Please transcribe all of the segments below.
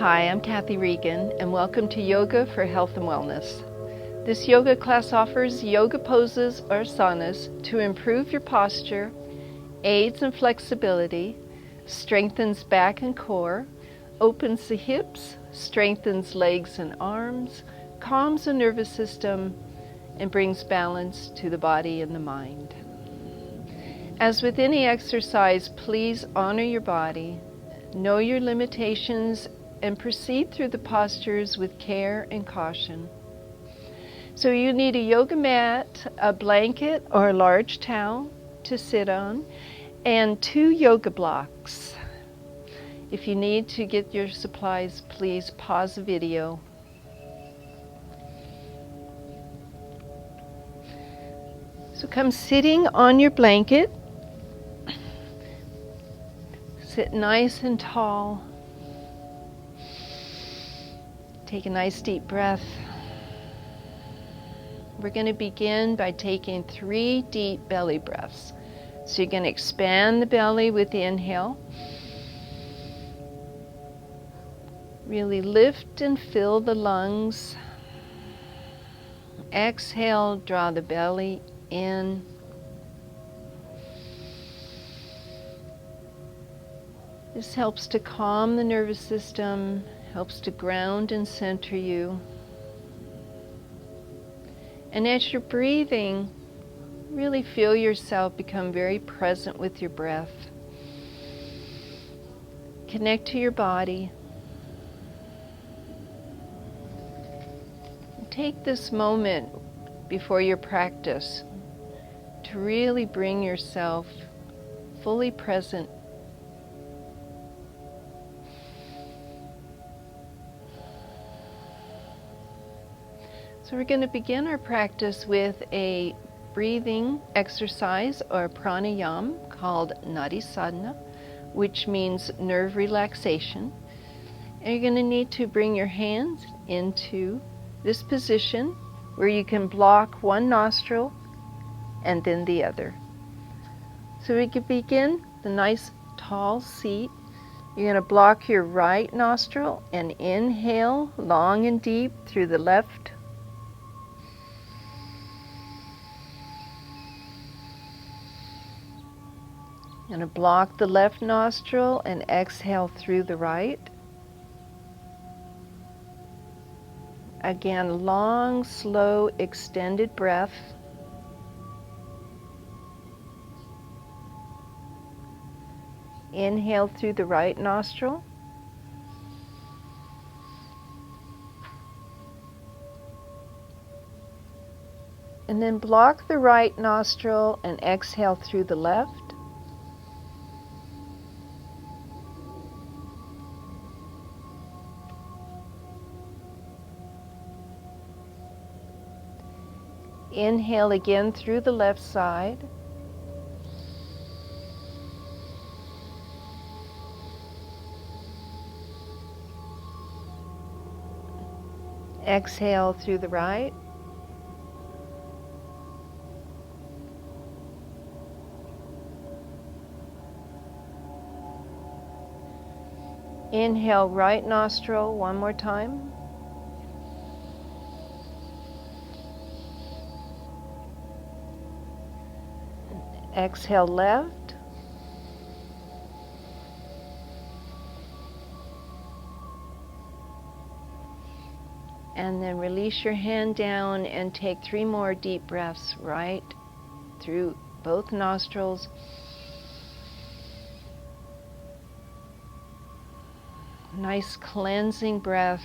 Hi, I'm Kathy Regan, and welcome to Yoga for Health and Wellness. This yoga class offers yoga poses or asanas to improve your posture, aids in flexibility, strengthens back and core, opens the hips, strengthens legs and arms, calms the nervous system, and brings balance to the body and the mind. As with any exercise, please honor your body, know your limitations, and proceed through the postures with care and caution. So you need a yoga mat, a blanket or a large towel to sit on, and 2 yoga blocks. If you need to get your supplies, please pause the video. So come sitting on your blanket. Sit nice and tall. Take a nice deep breath. We're going to begin by taking 3 deep belly breaths. So you're going to expand the belly with the inhale. Really lift and fill the lungs. Exhale, draw the belly in. This helps to calm the nervous system, helps to ground and center you. And as you're breathing, really feel yourself become very present with your breath. Connect to your body. Take this moment before your practice to really bring yourself fully present. So we're going to begin our practice with a breathing exercise or pranayama called Nadi Sadhana, which means nerve relaxation. And you're going to need to bring your hands into this position where you can block one nostril and then the other. So we can begin the nice tall seat. You're going to block your right nostril and inhale long and deep through the left. You're going to block the left nostril and exhale through the right. Again, long, slow, extended breath. Inhale through the right nostril. And then block the right nostril and exhale through the left. Inhale again through the left side. Exhale through the right. Inhale right nostril one more time. Exhale left. And then release your hand down and take 3 more deep breaths right through both nostrils. Nice cleansing breath.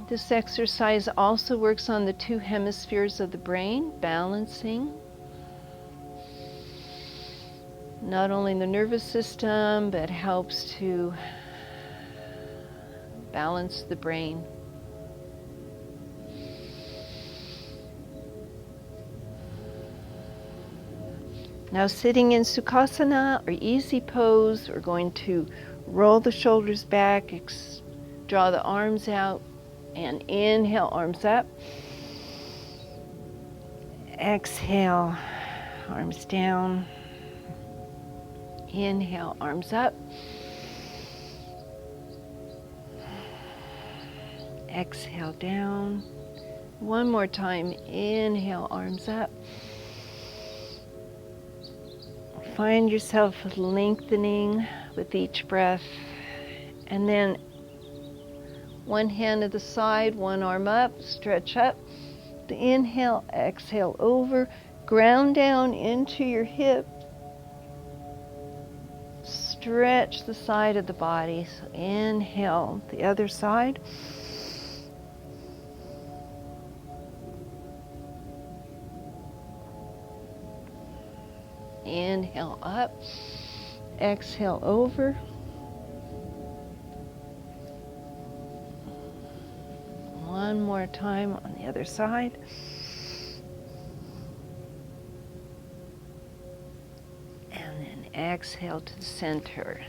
This exercise also works on the 2 hemispheres of the brain, balancing not only the nervous system, but helps to balance the brain. Now sitting in Sukhasana or easy pose, we're going to roll the shoulders back, draw the arms out, and inhale, arms up. Exhale, arms down. Inhale, arms up. Exhale down. One more time. Inhale, arms up. Find yourself lengthening with each breath. And then one hand to the side, one arm up, stretch up. The inhale, exhale over, ground down into your hip. Stretch the side of the body. So inhale, the other side. Inhale up, exhale over. One more time on the other side. And then exhale to the center.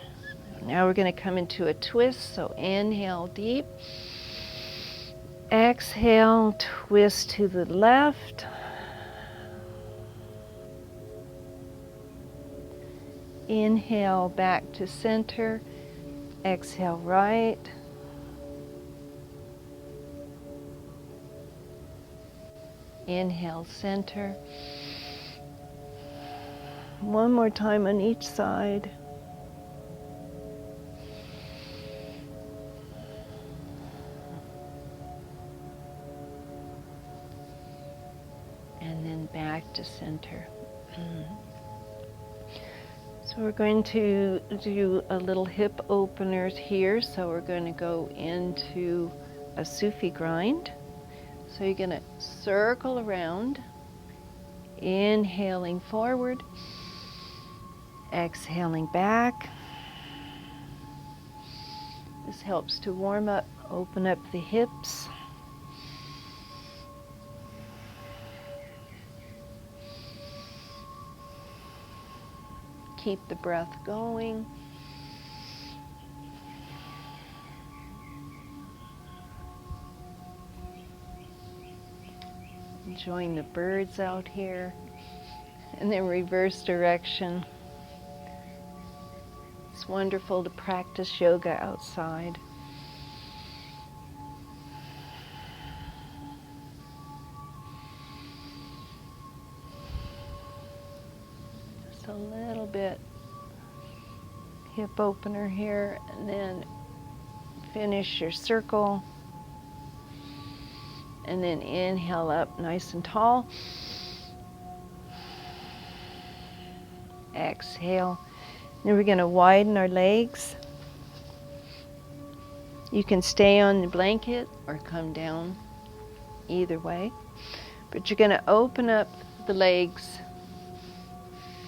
Now we're going to come into a twist, so inhale deep. Exhale, twist to the left. Inhale back to center. Exhale right. Inhale center. One more time on each side. And then back to center. So we're going to do a little hip openers here. So we're going to go into a Sufi grind. So you're going to circle around, inhaling forward, exhaling back. This helps to warm up, open up the hips. Keep the breath going. Enjoying the birds out here. And then reverse direction. It's wonderful to practice yoga outside. Just a little bit hip opener here, and then finish your circle. And then inhale up nice and tall. Exhale. Then we're going to widen our legs. You can stay on the blanket or come down, either way. But you're going to open up the legs.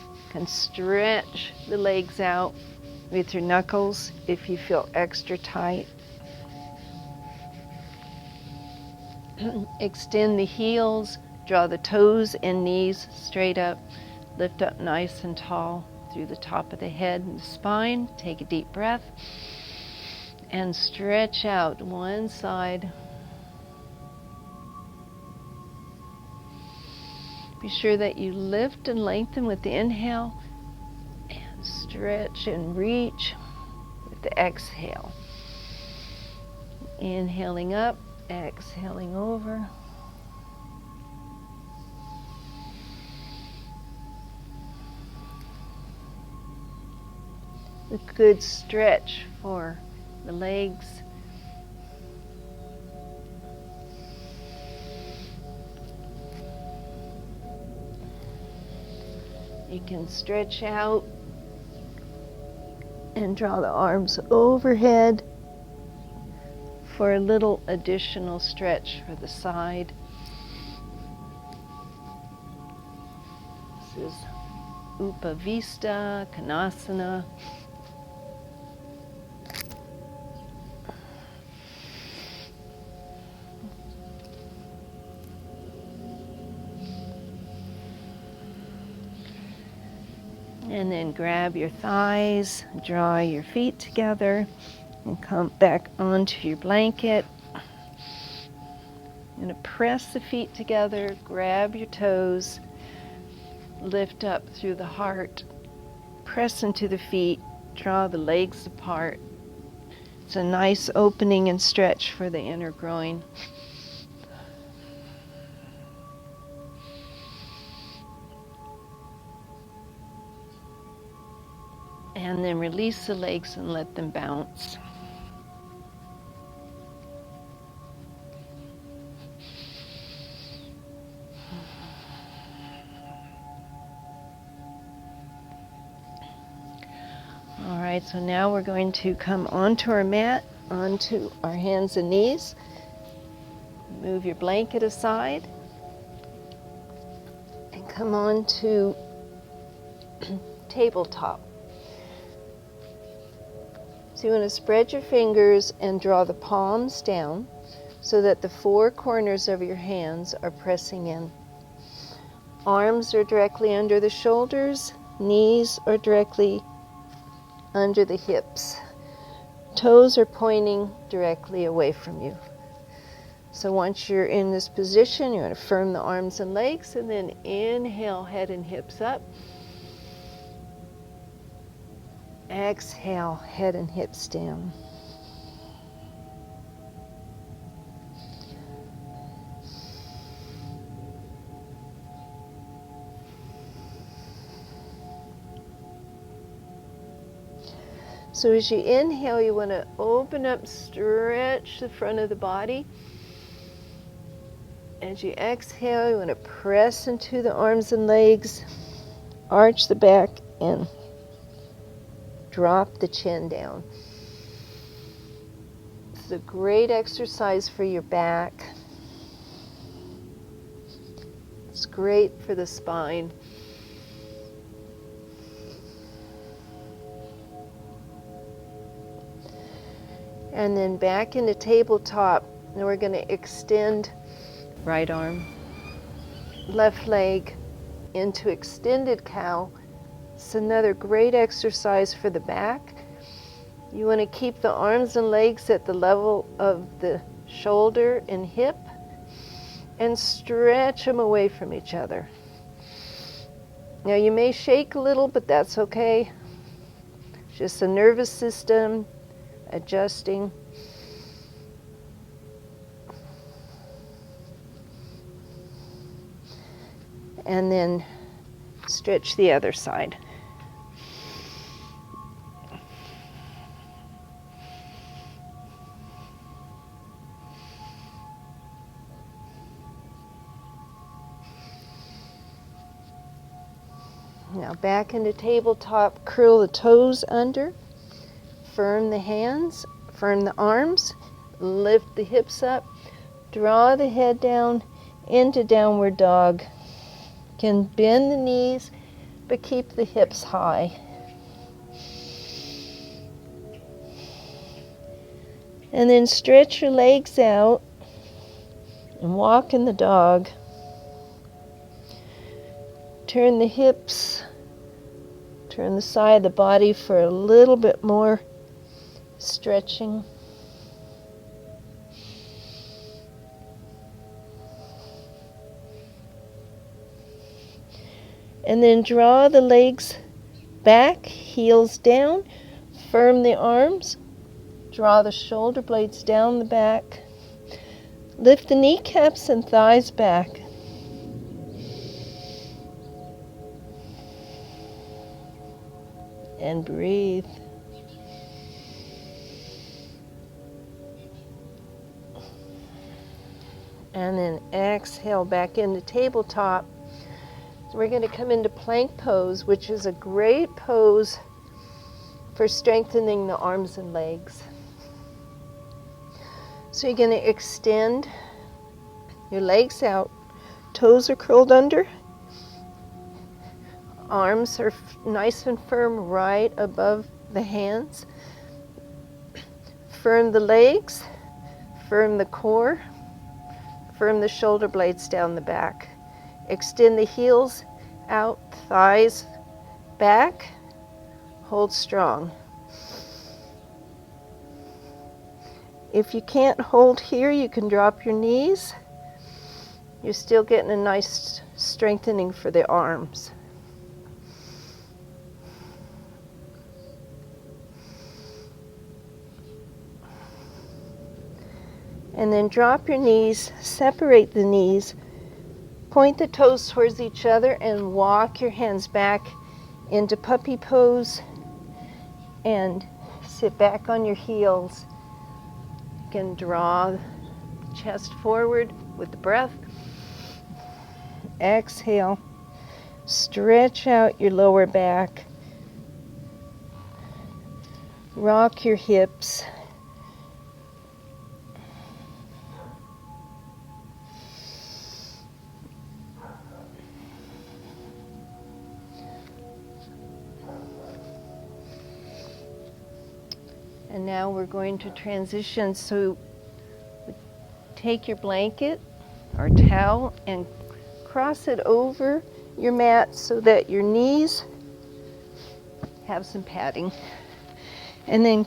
You can stretch the legs out with your knuckles if you feel extra tight. Extend the heels, draw the toes and knees straight up, lift up nice and tall through the top of the head and the spine. Take a deep breath and stretch out one side. Be sure that you lift and lengthen with the inhale and stretch and reach with the exhale. Inhaling up, exhaling over. A good stretch for the legs. You can stretch out and draw the arms overhead for a little additional stretch for the side. This is Upavista, Konasana. And then grab your thighs, draw your feet together, and come back onto your blanket. You're going to press the feet together, grab your toes, lift up through the heart. Press into the feet, draw the legs apart. It's a nice opening and stretch for the inner groin. And then release the legs and let them bounce. All right, so now we're going to come onto our mat, onto our hands and knees. Move your blanket aside and come on to tabletop. So you want to spread your fingers and draw the palms down so that the four corners of your hands are pressing in. Arms are directly under the shoulders, knees are directly under the hips. Toes are pointing directly away from you. So once you're in this position, you want to firm the arms and legs, and then inhale, head and hips up. Exhale, head and hips down. So as you inhale, you want to open up, stretch the front of the body. As you exhale, you want to press into the arms and legs, arch the back, and drop the chin down. It's a great exercise for your back. It's great for the spine. And then back into tabletop. Now we're going to extend right arm, left leg into extended cow. It's another great exercise for the back. You want to keep the arms and legs at the level of the shoulder and hip and stretch them away from each other. Now you may shake a little, but that's okay. Just the nervous system adjusting. And then stretch the other side. Now back into tabletop, curl the toes under, firm the hands, firm the arms, lift the hips up, draw the head down into downward dog. You can bend the knees, but keep the hips high. And then stretch your legs out and walk in the dog. Turn the hips, turn the side of the body for a little bit more stretching. And then draw the legs back, heels down, firm the arms, draw the shoulder blades down the back, lift the kneecaps and thighs back. And breathe. And then exhale back into tabletop. So we're going to come into plank pose, which is a great pose for strengthening the arms and legs. So you're going to extend your legs out. Toes are curled under. Arms are nice and firm right above the hands. Firm the legs, firm the core, firm the shoulder blades down the back. Extend the heels out, thighs back, hold strong. If you can't hold here, you can drop your knees. You're still getting a nice strengthening for the arms. And then drop your knees, separate the knees, point the toes towards each other, and walk your hands back into puppy pose and sit back on your heels. You can draw the chest forward with the breath. Exhale. Stretch out your lower back. Rock your hips. And now we're going to transition. So take your blanket or towel and cross it over your mat so that your knees have some padding. And then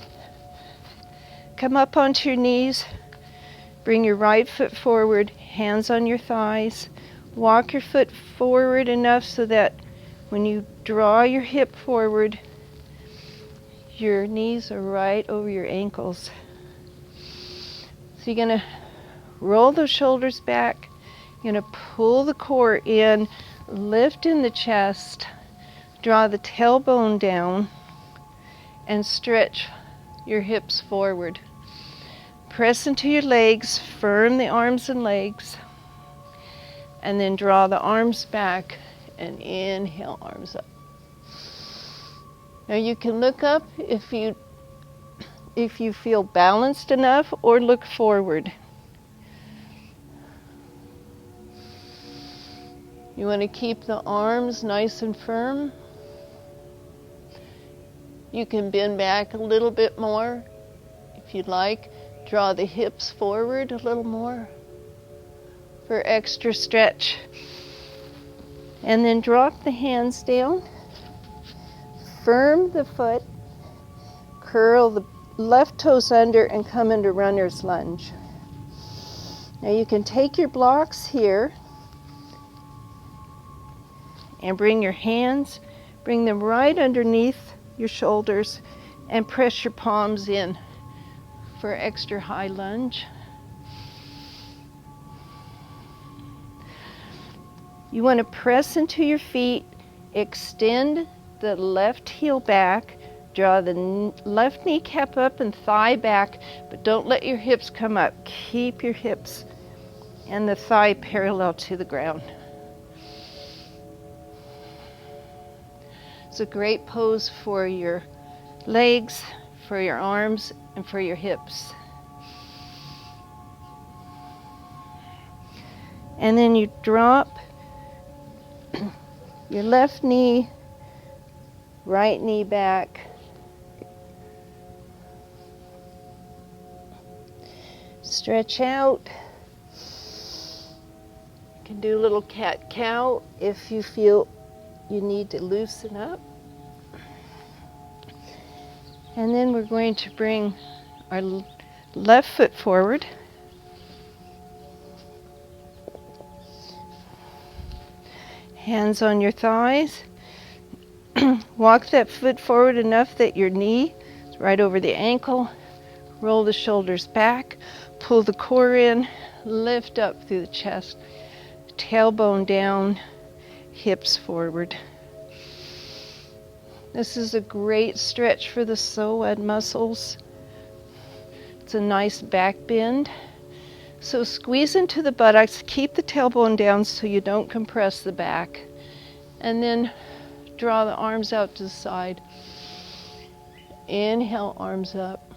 come up onto your knees. Bring your right foot forward, hands on your thighs. Walk your foot forward enough so that when you draw your hip forward, your knees are right over your ankles. So you're going to roll those shoulders back. You're going to pull the core in, lift in the chest, draw the tailbone down, and stretch your hips forward. Press into your legs, firm the arms and legs, and then draw the arms back and inhale, arms up. Now you can look up if you feel balanced enough, or look forward. You want to keep the arms nice and firm. You can bend back a little bit more if you'd like. Draw the hips forward a little more for extra stretch. And then drop the hands down. Firm the foot, curl the left toes under, and come into runner's lunge. Now you can take your blocks here and bring your hands, bring them right underneath your shoulders, and press your palms in for extra high lunge. You want to press into your feet, extend the left heel back, draw the left kneecap up and thigh back, but don't let your hips come up. Keep your hips and the thigh parallel to the ground. It's a great pose for your legs, for your arms, and for your hips. And then you drop your left knee, right knee back. Stretch out. You can do a little cat-cow if you feel you need to loosen up. And then we're going to bring our left foot forward. Hands on your thighs. Walk that foot forward enough that your knee is right over the ankle. Roll the shoulders back. Pull the core in. Lift up through the chest. Tailbone down. Hips forward. This is a great stretch for the psoas muscles. It's a nice back bend. So squeeze into the buttocks. Keep the tailbone down so you don't compress the back. And then draw the arms out to the side. Inhale, arms up.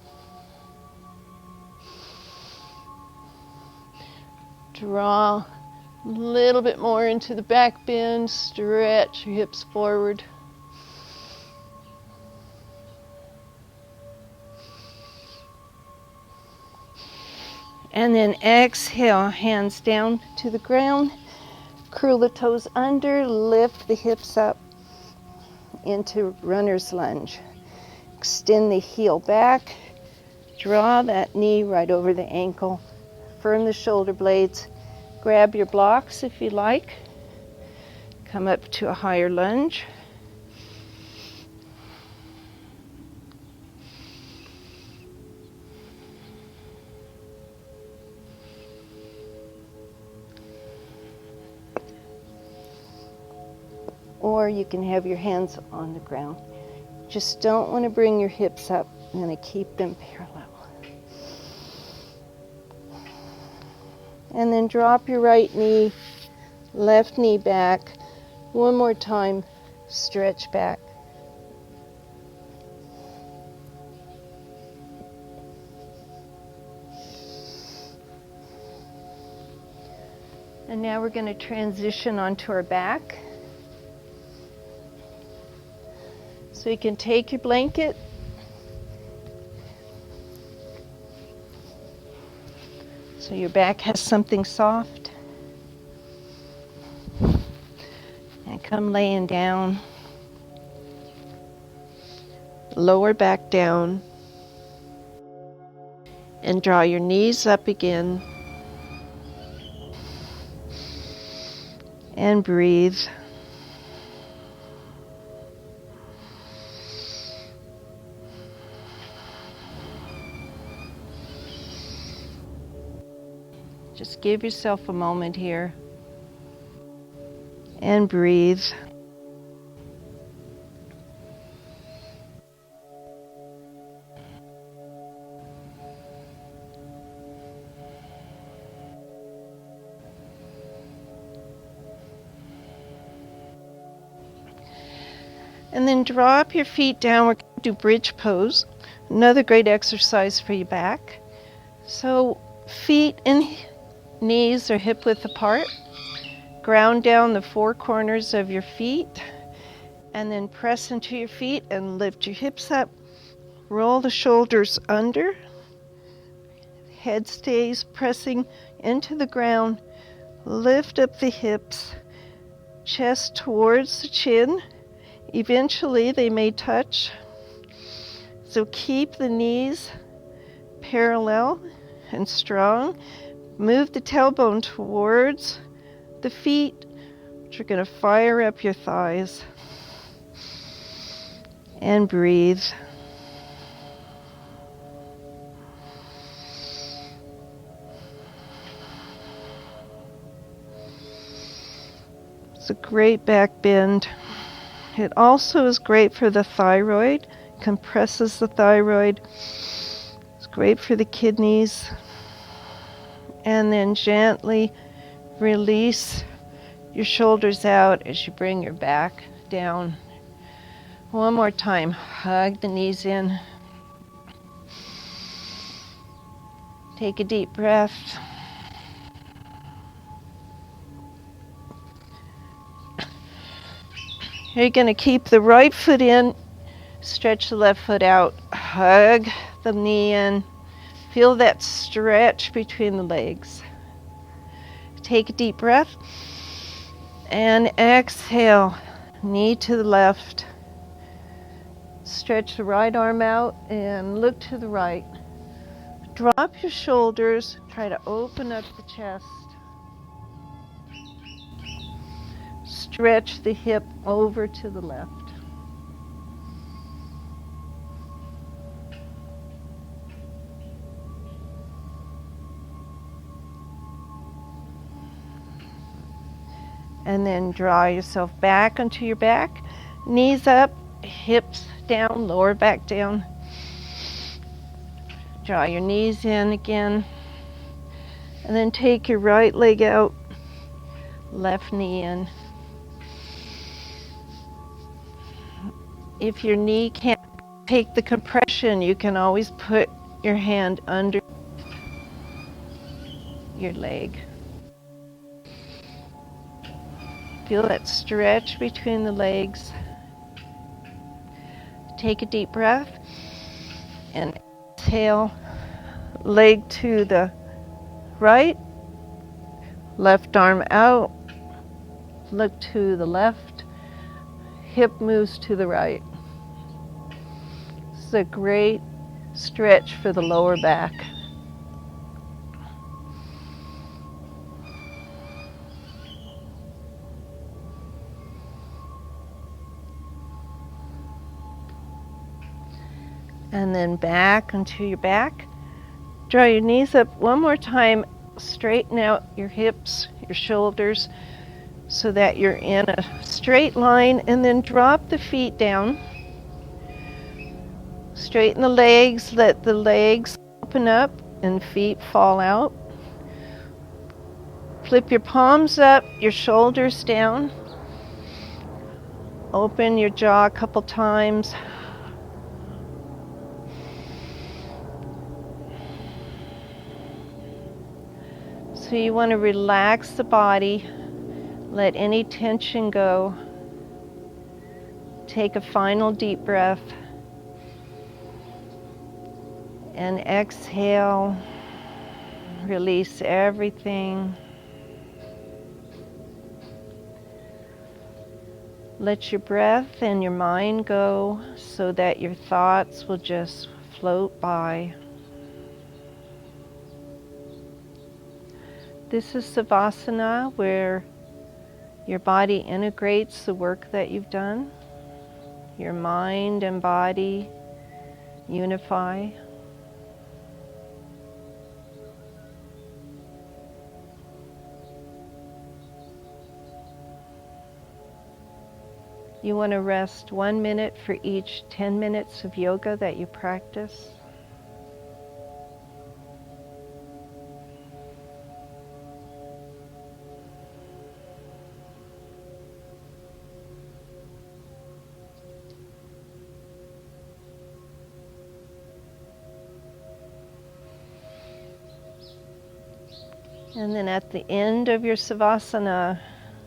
Draw a little bit more into the back bend. Stretch your hips forward. And then exhale, hands down to the ground. Curl the toes under, lift the hips up into runner's lunge. Extend the heel back. Draw that knee right over the ankle. Firm the shoulder blades. Grab your blocks if you like. Come up to a higher lunge. or you can have your hands on the ground. Just don't want to bring your hips up. I'm going to keep them parallel. And then drop your right knee, left knee back. One more time, stretch back. And now we're going to transition onto our back. So you can take your blanket, so your back has something soft, and come laying down. Lower back down, and draw your knees up again, and breathe. Just give yourself a moment here and breathe. And then draw up your feet down. We're going to do bridge pose. Another great exercise for your back. So feet and knees are hip width apart. Ground down the four corners of your feet, and then press into your feet and lift your hips up. Roll the shoulders under. Head stays pressing into the ground. Lift up the hips. Chest towards the chin. Eventually they may touch. So keep the knees parallel and strong. Move the tailbone towards the feet, which are going to fire up your thighs. And breathe. It's a great back bend. It also is great for the thyroid, compresses the thyroid. It's great for the kidneys. And then gently release your shoulders out as you bring your back down. One more time, hug the knees in. Take a deep breath. You're going to keep the right foot in, stretch the left foot out, hug the knee in. Feel that stretch between the legs. Take a deep breath and exhale, knee to the left. Stretch the right arm out and look to the right. Drop your shoulders, try to open up the chest. Stretch the hip over to the left. And then draw yourself back onto your back. Knees up, hips down, lower back down. Draw your knees in again. And then take your right leg out, left knee in. If your knee can't take the compression, you can always put your hand under your leg. Feel that stretch between the legs. Take a deep breath and exhale. Leg to the right, left arm out, look to the left, hip moves to the right. This is a great stretch for the lower back. And then back onto your back. Draw your knees up one more time. Straighten out your hips, your shoulders. so that you're in a straight line, and then drop the feet down. Straighten the legs, let the legs open up and feet fall out. Flip your palms up, your shoulders down. Open your jaw a couple times. So you want to relax the body, let any tension go. Take a final deep breath. And exhale, release everything. Let your breath and your mind go so that your thoughts will just float by. This is Savasana, where your body integrates the work that you've done. Your mind and body unify. You want to rest 1 minute for each 10 minutes of yoga that you practice. And then at the end of your Savasana,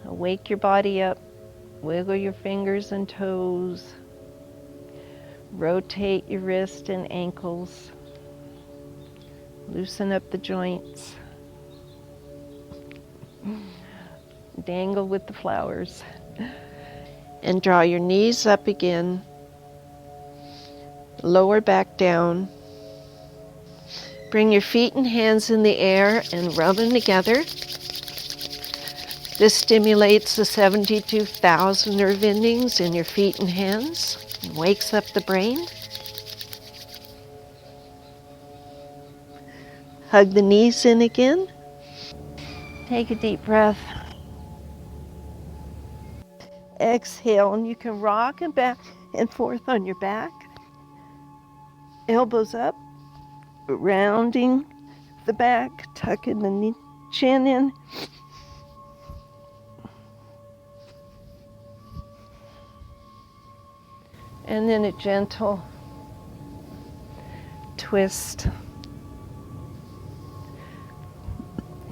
wake your body up. Wiggle your fingers and toes. Rotate your wrists and ankles. Loosen up the joints. Dangle with the flowers. And draw your knees up again. Lower back down. Bring your feet and hands in the air and rub them together. This stimulates the 72,000 nerve endings in your feet and hands and wakes up the brain. Hug the knees in again. Take a deep breath. Exhale, and you can rock and back and forth on your back. Elbows up, rounding the back, tucking the chin in. And then a gentle twist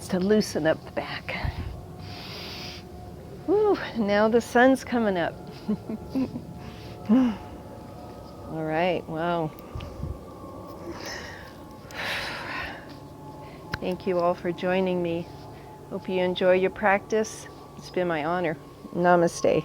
to loosen up the back. Woo, now the sun's coming up. All right, wow. Thank you all for joining me. Hope you enjoy your practice. It's been my honor. Namaste.